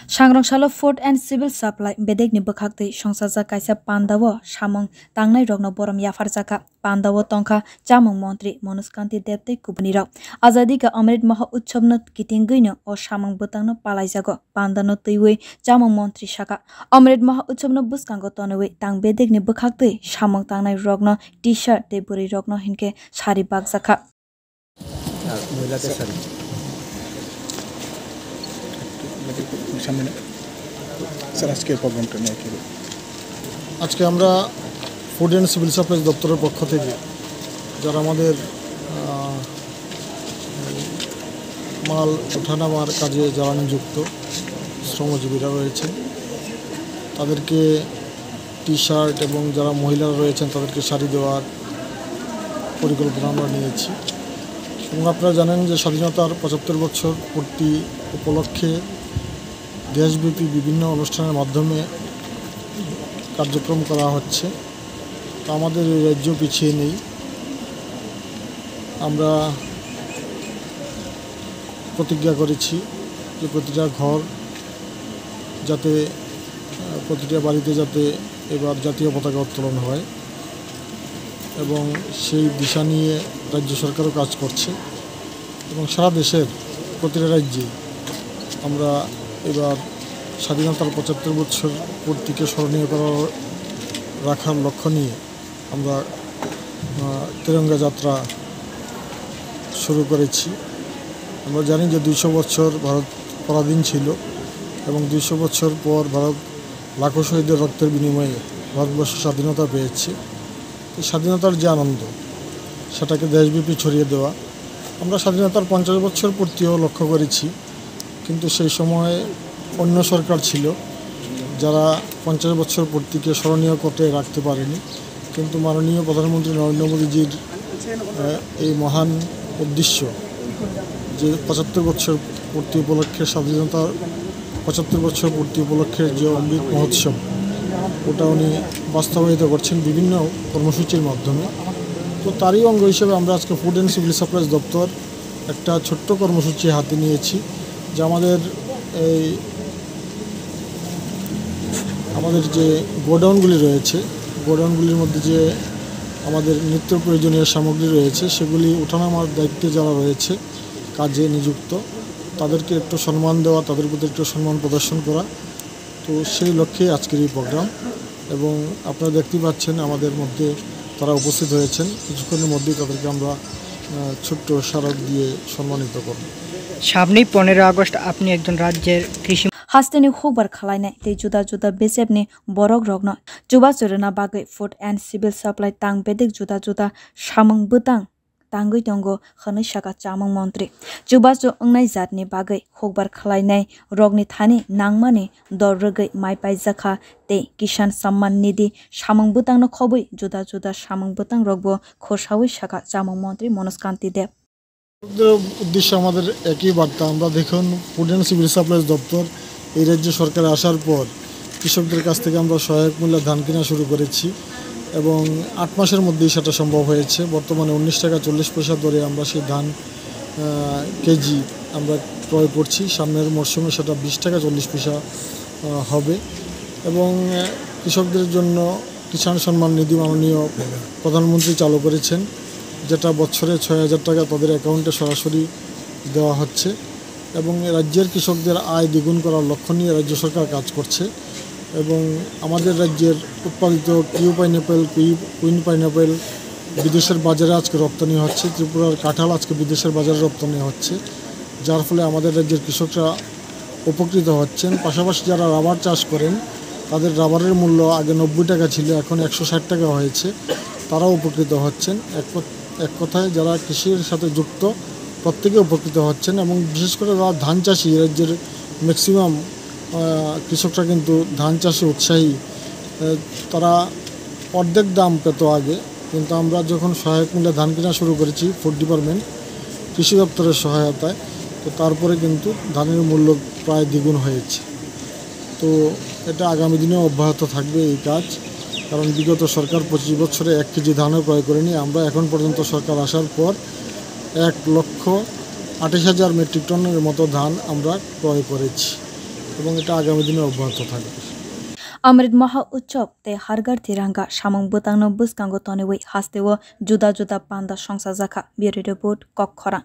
Sangrongshalo Food and Civil Supply bedekni bwkhakti songsaja kaisa pandawo samung tangnai rokno borom yafarjaka pandawo tongkha chamung mantri Manoj Kanti Debtei kubuni rok Azadi ka Amrit Maha Utsobno kitingino o samung butangno palaijago pandano teiwi chamung mantri saka Amrit Maha Utsobno buskango tonewi tang bedekni bwkhakti samung tangnai rokno t-shirt tei buri rokno hinke sari bagjaka আজকে আমরা food and civil supplies দপ্তরের পক্ষ থেকে যারা আমাদের মাল ওঠানামার কাজে যারা নিযুক্ত শ্রমজীবীরা রয়েছেন তাদেরকে টি শার্ট এবং যারা মহিলারা রয়েছেন তাদেরকে শাড়ি দেওয়ার পরিকল্পনা আমরা নিয়েছি এবং আপনারা জানেন যে স্বাধীনতার ৭৫ বছর পূর্তি উপলক্ষে দেশব্যাপী বিভিন্ন অনুষ্ঠানের মাধ্যমে কার্যক্রম করা হচ্ছে। তো আমাদের এই রাজ্য পিছিয়ে নেই। আমরা প্রতিজ্ঞা করেছি যে প্রতিটা ঘর যাতে প্রতিটা বাড়িতে যাতে এবার জাতীয় পতাকা উত্তোলন হয় এবং সেই দিশা নিয়ে রাজ্য সরকারও কাজ করছে এবং সারা দেশের প্রতিটা রাজ্যে আমরা এবার স্বাধীনতার ৭৫ বছর পূর্তিকে স্মরণীয় রাখার লক্ষ্য নিয়ে আমরা তিরঙ্গা যাত্রা শুরু করেছি। আমরা জানি যে ২০০ বছর ভারত পরাধীন ছিল এবং ২০০ বছর পর ভারত লাখো শহীদের রক্তের বিনিময়ে ভারতবর্ষ স্বাধীনতা পেয়েছে। এই স্বাধীনতার যে আনন্দ সেটাকে দেশব্যাপী ছড়িয়ে দেওয়া। আমরা স্বাধীনতার ৫০ বছর পূর্তিও লক্ষ্য করেছি, কিন্তু সেই সময়ে অন্য সরকার ছিল যারা ৫০ বছর পূর্তিকে স্মরণীয় করতে রাখতে পারেনি। কিন্তু মাননীয় প্রধানমন্ত্রী নরেন্দ্র মোদীজির এই মহান উদ্দেশ্য যে ৭৫ বছর পূর্তি উপলক্ষে স্বাধীনতার ৭৫ বছর পূর্তি উপলক্ষের যে অমৃত মহোৎসব ওটা উনি বাস্তবায়িত করছেন বিভিন্ন কর্মসূচির মাধ্যমে। তো তারই অঙ্গ হিসেবে আমরা আজকে ফুড অ্যান্ড সিভিল সাপ্লাইজ দপ্তর একটা ছোট্ট কর্মসূচি হাতে নিয়েছি, যে আমাদের যে গোডাউনগুলি রয়েছে, গোডাউনগুলির মধ্যে যে আমাদের নিত্য প্রয়োজনীয় সামগ্রী রয়েছে সেগুলি ওঠানামার দায়িত্বে যারা রয়েছে কাজে নিযুক্ত তাদেরকে একটু সম্মান দেওয়া, তাদের প্রতি একটু সম্মান প্রদর্শন করা। তো সেই লক্ষ্যে আজকের এই প্রোগ্রাম এবং আপনারা দেখতেই পাচ্ছেন আমাদের মধ্যে তারা উপস্থিত হয়েছেন। কিছুক্ষণের মধ্যেই তাদেরকে আমরা ছোট্ট স্মারক দিয়ে সম্মানিত করব। সামনেই 15 আগস্ট আপনি একজন রাজ্যের কৃষি Hasteni khokbar khalai tei juda juda besepni borok rokno chuba churuna bagai food and civil supply tang bedek juda juda samung butang tangui tongo khani saka chamung mantri chuba chu ongnai jatni bagai khokbar khalai rokni thani nangmani dorrogai mai pai jakha tei kisan samman nidhi samung butang no khobui juda juda samung butang rokbo khoshawi saka chamung mantri Manoj Kanti Deb উদ্দেশ্য আমাদের একই বার্তা। আমরা দেখুন food and civil supplies দপ্তর এই রাজ্য সরকারে আসার পর কৃষকদের কাছ থেকে আমরা সহায়ক মূল্যে ধান কেনা শুরু করেছি এবং ৮ মাসের মধ্যেই সেটা সম্ভব হয়েছে। বর্তমানে ১৯ টাকা ৪০ পয়সা দরে আমরা সেই ধান কেজি আমরা ক্রয় করছি। সামনের মরশুমে সেটা ২০ টাকা ৪০ পয়সা হবে এবং কৃষকদের জন্য কিষাণ সম্মান নিধি মাননীয় প্রধানমন্ত্রী চালু করেছেন, যেটা বছরে ৬,০০০ টাকা তাদের অ্যাকাউন্টে সরাসরি দেওয়া হচ্ছে এবং রাজ্যের কৃষকদের আয় দ্বিগুণ করার লক্ষ্য নিয়ে রাজ্য সরকার কাজ করছে এবং আমাদের রাজ্যের উৎপাদিত কিউ পাইনঅ্যাপেল, কুইন পাইনঅ্যাপেল বিদেশের বাজারে আজকে রপ্তানি হচ্ছে। ত্রিপুরার কাঁঠাল আজকে বিদেশের বাজারে রপ্তানি হচ্ছে, যার ফলে আমাদের রাজ্যের কৃষকরা উপকৃত হচ্ছেন। পাশাপাশি যারা রাবার চাষ করেন তাদের রাবারের মূল্য আগে ৯০ টাকা ছিল, এখন ১৬০ টাকা হয়েছে, তারাও উপকৃত হচ্ছেন। এক কথায় যারা কৃষির সাথে যুক্ত প্রত্যেকে উপকৃত হচ্ছেন এবং বিশেষ করে যারা ধান চাষি, রাজ্যের ম্যাক্সিমাম কৃষকরা কিন্তু ধান চাষে উৎসাহী। তারা অর্ধেক দাম পেত আগে, কিন্তু আমরা যখন সহায়ক মূল্যে ধান কেনা শুরু করেছি ফুড ডিপার্টমেন্ট কৃষি দপ্তরের সহায়তায়, তো তারপরে কিন্তু ধানের মূল্য প্রায় দ্বিগুণ হয়েছে। তো এটা আগামী দিনেও অব্যাহত থাকবে এই কাজ, কারণ বিগত সরকার ২৫ বছরে ১ কেজি ধানও ক্রয় করেনি। আমরা এখন পর্যন্ত সরকার আসার পর ১,২৮,০০০ মেট্রিক টনের মতো ধান আমরা ক্রয় করেছি। এবং এটা আগামী দিনে অব্যাহত থাকবে। Amrit Maha Utchop te hargar tiranga samung butang no buskango tonewi hastewo juda juda panda songsa jaka biri report kok khora.